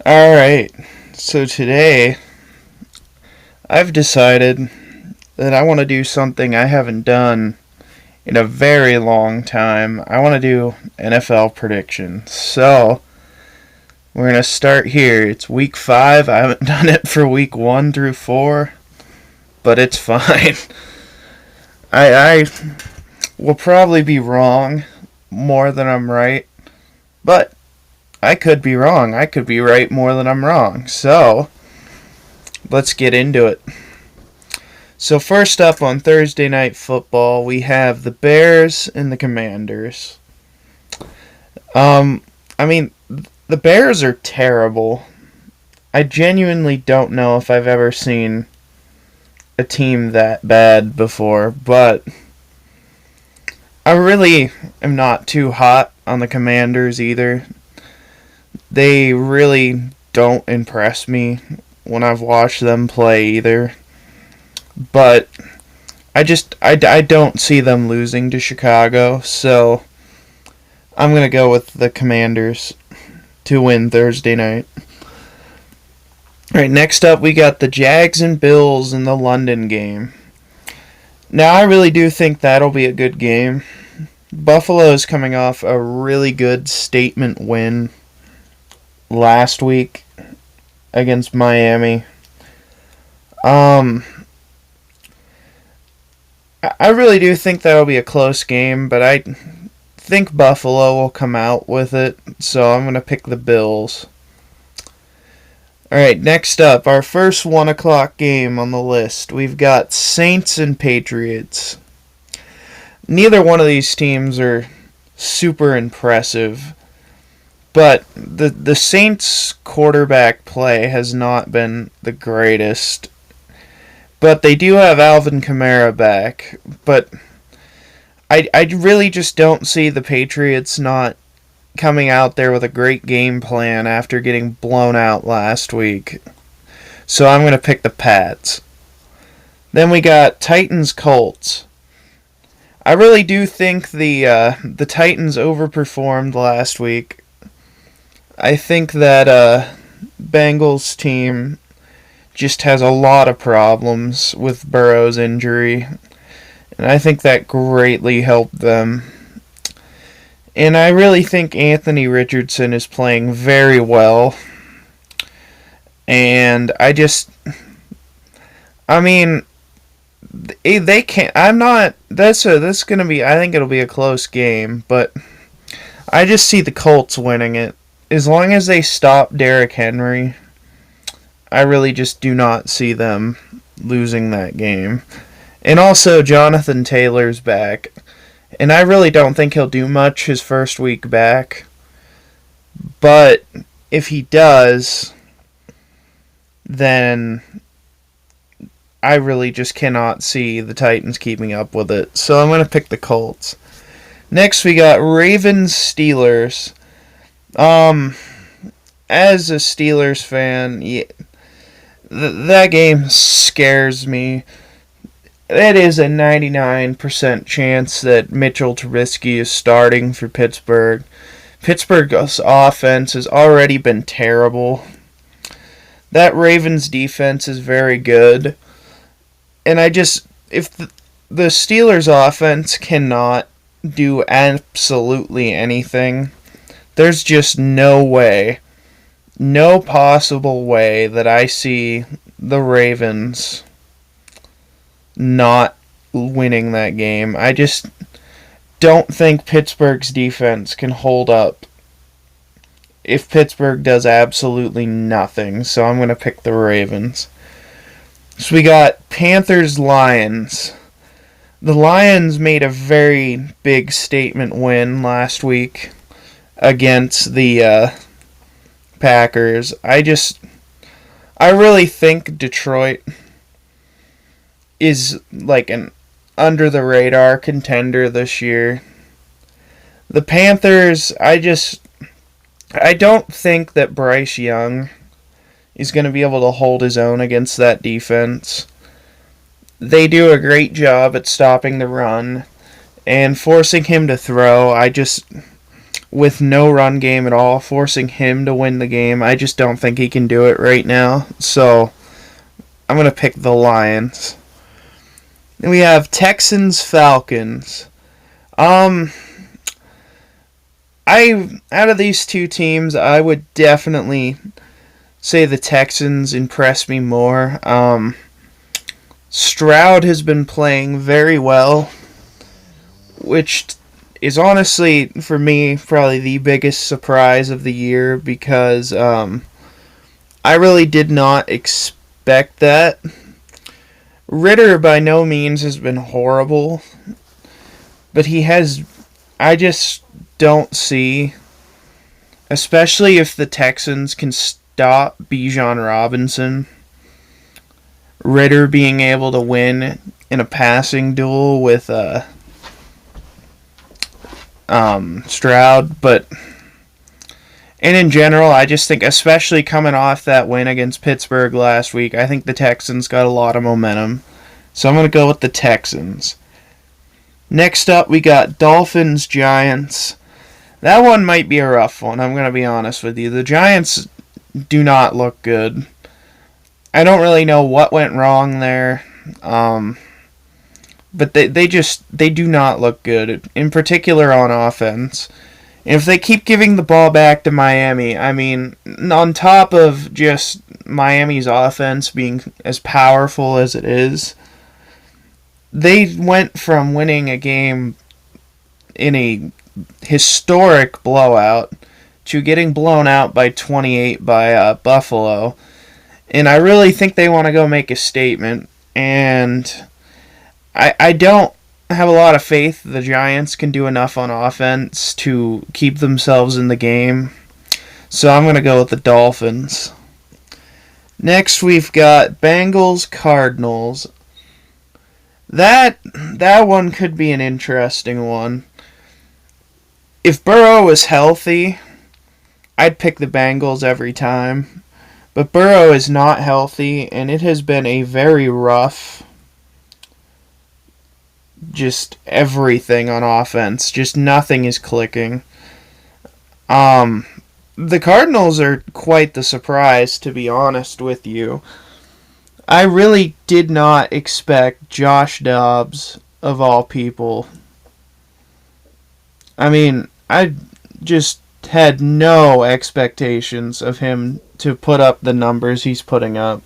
Alright, so today I've decided that I want to do something I haven't done in a very long time. I want to do NFL predictions. So, we're going to start here. It's week 5. I haven't done it for week 1 through 4, but it's fine. I will probably be wrong more than I'm right, but I could be wrong. I could be right more than I'm wrong. So, let's get into it. So first up on Thursday Night Football, we have the Bears and the Commanders. I mean, the Bears are terrible. I genuinely don't know if I've ever seen a team that bad before, but I really am not too hot on the Commanders either. They really don't impress me when I've watched them play either. But I don't see them losing to Chicago, so I'm going to go with the Commanders to win Thursday night. Alright, next up we got the Jags and Bills in the London game. Now I really do think that'll be a good game. Buffalo is coming off a really good statement win last week against Miami. I really do think that'll be a close game, but I think Buffalo will come out with it, so I'm going to pick the Bills. Alright, next up, our first 1 o'clock game on the list. We've got Saints and Patriots. Neither one of these teams are super impressive, but the Saints quarterback play has not been the greatest. But they do have Alvin Kamara back. But I really just don't see the Patriots not coming out there with a great game plan after getting blown out last week. So I'm going to pick the Pats. Then we got Titans-Colts. I really do think the Titans overperformed last week. I think that Bengals team just has a lot of problems with Burrow's injury, and I think that greatly helped them. And I really think Anthony Richardson is playing very well. And they can't. I'm not. That's gonna be. I think it'll be a close game, but I just see the Colts winning it as long as they stop Derrick Henry. I really just do not see them losing that game. And also, Jonathan Taylor's back. And I really don't think he'll do much his first week back. But if he does, then I really just cannot see the Titans keeping up with it. So I'm going to pick the Colts. Next, we got Ravens-Steelers. As a Steelers fan, that game scares me. It is a 99% chance that Mitchell Trubisky is starting for Pittsburgh. Pittsburgh's offense has already been terrible. That Ravens defense is very good. And if the Steelers offense cannot do absolutely anything, there's just no possible way that I see the Ravens not winning that game. I just don't think Pittsburgh's defense can hold up if Pittsburgh does absolutely nothing. So I'm going to pick the Ravens. So we got Panthers-Lions. The Lions made a very big statement win last week against the Packers. I really think Detroit is like an under the radar contender this year. The Panthers, I don't think that Bryce Young is going to be able to hold his own against that defense. They do a great job at stopping the run and forcing him to throw. with no run game at all, forcing him to win the game. I just don't think he can do it right now. So I'm going to pick the Lions. Then we have Texans Falcons. Out of these two teams, I would definitely say the Texans impress me more. Stroud has been playing very well, which is honestly, for me, probably the biggest surprise of the year because I really did not expect that. Ritter by no means has been horrible, but I just don't see, especially if the Texans can stop Bijan Robinson, Ritter being able to win in a passing duel with Stroud, and in general, I just think, especially coming off that win against Pittsburgh last week, I think the Texans got a lot of momentum. So I'm going to go with the Texans. Next up, we got Dolphins-Giants. That one might be a rough one, I'm going to be honest with you. The Giants do not look good. I don't really know what went wrong there. But they do not look good, in particular on offense. And if they keep giving the ball back to Miami, I mean, on top of just Miami's offense being as powerful as it is, they went from winning a game in a historic blowout to getting blown out by 28 by Buffalo. And I really think they want to go make a statement. And I don't have a lot of faith the Giants can do enough on offense to keep themselves in the game. So I'm going to go with the Dolphins. Next we've got Bengals-Cardinals. That one could be an interesting one. If Burrow is healthy, I'd pick the Bengals every time. But Burrow is not healthy, and it has been a very rough, just everything on offense. Just nothing is clicking. The Cardinals are quite the surprise, to be honest with you. I really did not expect Josh Dobbs, of all people. I mean, I just had no expectations of him to put up the numbers he's putting up.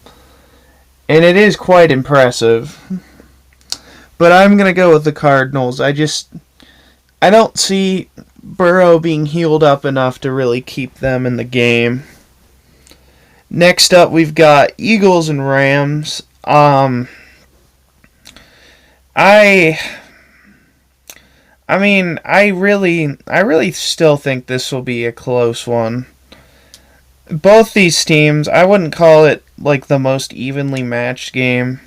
And it is quite impressive. But I'm going to go with the Cardinals. I don't see Burrow being healed up enough to really keep them in the game. Next up, we've got Eagles and Rams. I really still think this will be a close one. Both these teams, I wouldn't call it like the most evenly matched game.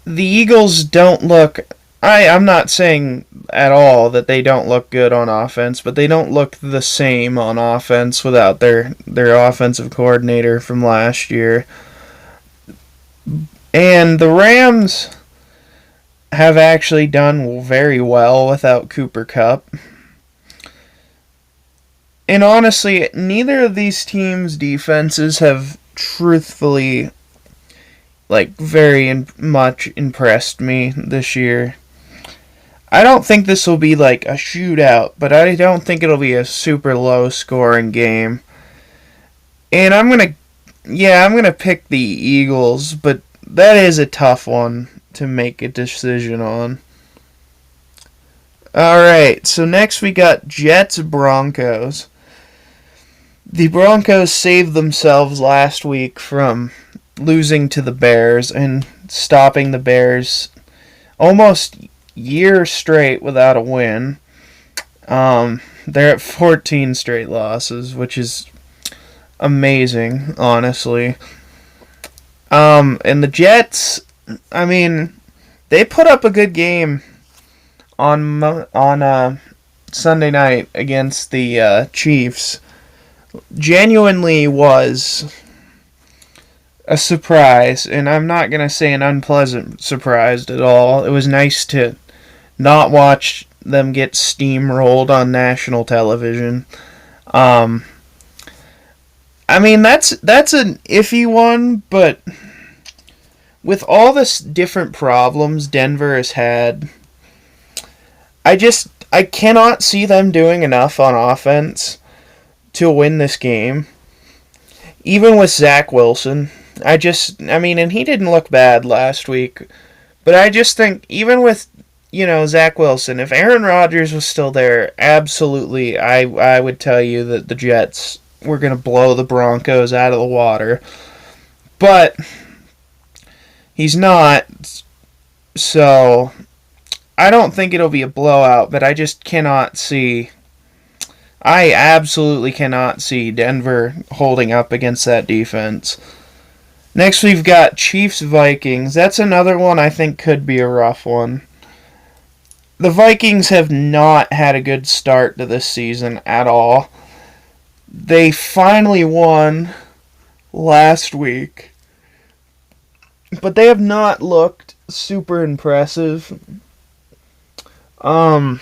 The Eagles don't look... I'm not saying at all that they don't look good on offense, but they don't look the same on offense without their offensive coordinator from last year. And the Rams have actually done very well without Cooper Kupp. And honestly, neither of these teams' defenses have truthfully, very much impressed me this year. I don't think this will be like a shootout, but I don't think it'll be a super low scoring game. And I'm gonna pick the Eagles, but that is a tough one to make a decision on. Alright, so next we got Jets-Broncos. The Broncos saved themselves last week from losing to the Bears and stopping the Bears almost year straight without a win. They're at 14 straight losses, which is amazing, honestly. And the Jets, they put up a good game on Sunday night against the Chiefs. Genuinely was a surprise, and I'm not going to say an unpleasant surprise at all. It was nice to not watch them get steamrolled on national television. Um, I mean, that's an iffy one, but with all this different problems Denver has had, I cannot see them doing enough on offense to win this game. Even with Zach Wilson, I mean, and he didn't look bad last week, but I just think even with Zach Wilson, if Aaron Rodgers was still there, absolutely, I would tell you that the Jets were going to blow the Broncos out of the water. But he's not, so I don't think it'll be a blowout, but I just cannot see. I absolutely cannot see Denver holding up against that defense. Next, we've got Chiefs-Vikings. That's another one I think could be a rough one. The Vikings have not had a good start to this season at all. They finally won last week, but they have not looked super impressive. And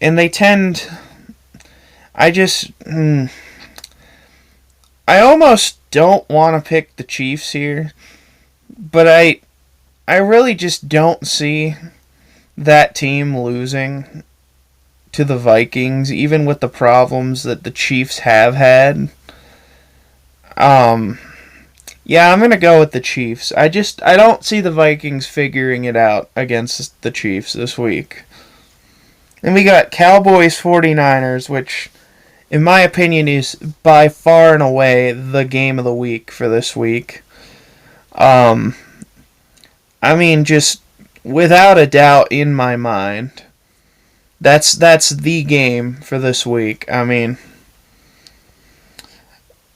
they tend... I almost don't want to pick the Chiefs here, but I really just don't see that team losing to the Vikings, even with the problems that the Chiefs have had. Yeah, I'm going to go with the Chiefs. I don't see the Vikings figuring it out against the Chiefs this week. And we got Cowboys 49ers, which in my opinion is by far and away the game of the week for this week. I mean, just without a doubt in my mind, that's the game for this week. I mean,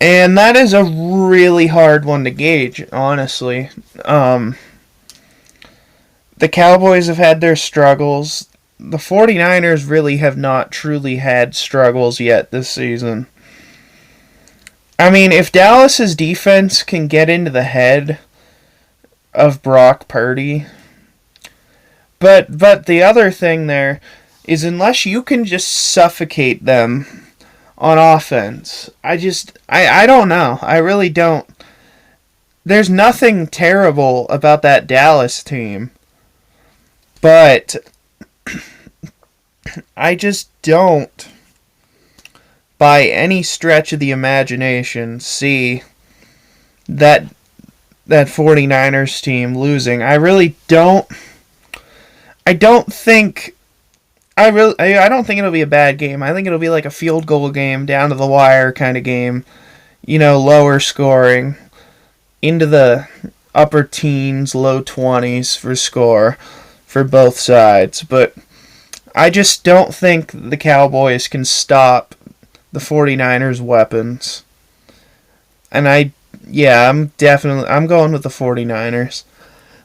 and that is a really hard one to gauge, honestly. The Cowboys have had their struggles. The 49ers really have not truly had struggles yet this season. I mean, if Dallas's defense can get into the head of Brock Purdy, but the other thing there is unless you can just suffocate them on offense, I don't know. I really don't. There's nothing terrible about that Dallas team, but I just don't, by any stretch of the imagination, see that 49ers team losing. I really don't. I don't think it'll be a bad game. I think it'll be like a field goal game, down to the wire kind of game. Lower scoring, into the upper teens, low 20s for score for both sides. But I just don't think the Cowboys can stop the 49ers' weapons. And I'm going with the 49ers.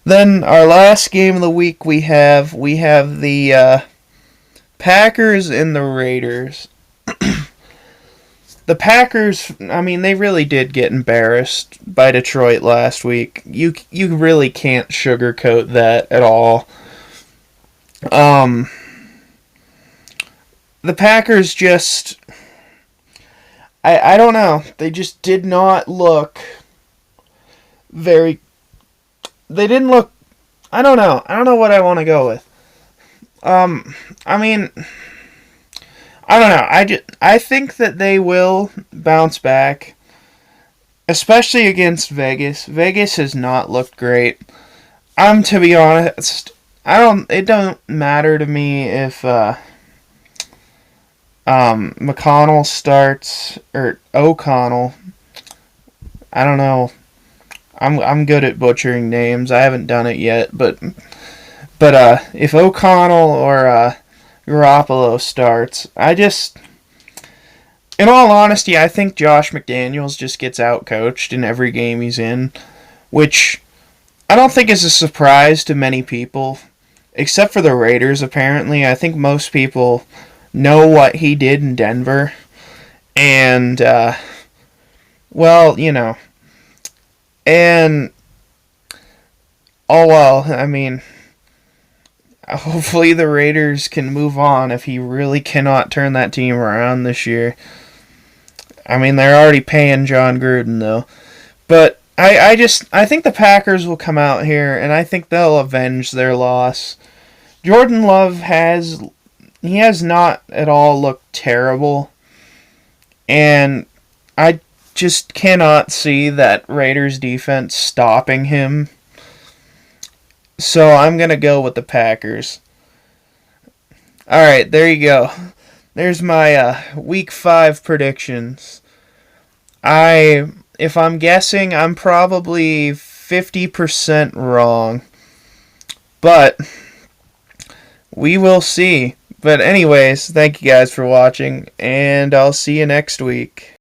Then our last game of the week we have the Packers and the Raiders. The Packers, I mean, they really did get embarrassed by Detroit last week. You really can't sugarcoat that at all. The Packers just... I don't know. They just did not look very... They didn't look... I don't know. I don't know what I want to go with. I mean... I don't know. I think that they will bounce back. Especially against Vegas. Vegas has not looked great. To be honest... It don't matter to me if McConnell starts or O'Connell. I don't know. I'm good at butchering names. I haven't done it yet, but if O'Connell or Garoppolo starts, in all honesty, I think Josh McDaniels just gets out-coached in every game he's in, which I don't think is a surprise to many people, except for the Raiders, apparently. I think most people know what he did in Denver, and, I mean, hopefully the Raiders can move on if he really cannot turn that team around this year. I mean, they're already paying John Gruden, though. But I think the Packers will come out here, and I think they'll avenge their loss. Jordan Love he has not at all looked terrible, and I just cannot see that Raiders defense stopping him. So I'm going to go with the Packers. All right, there you go. There's my week 5 predictions. If I'm guessing, I'm probably 50% wrong. But we will see. But anyways, thank you guys for watching, and I'll see you next week.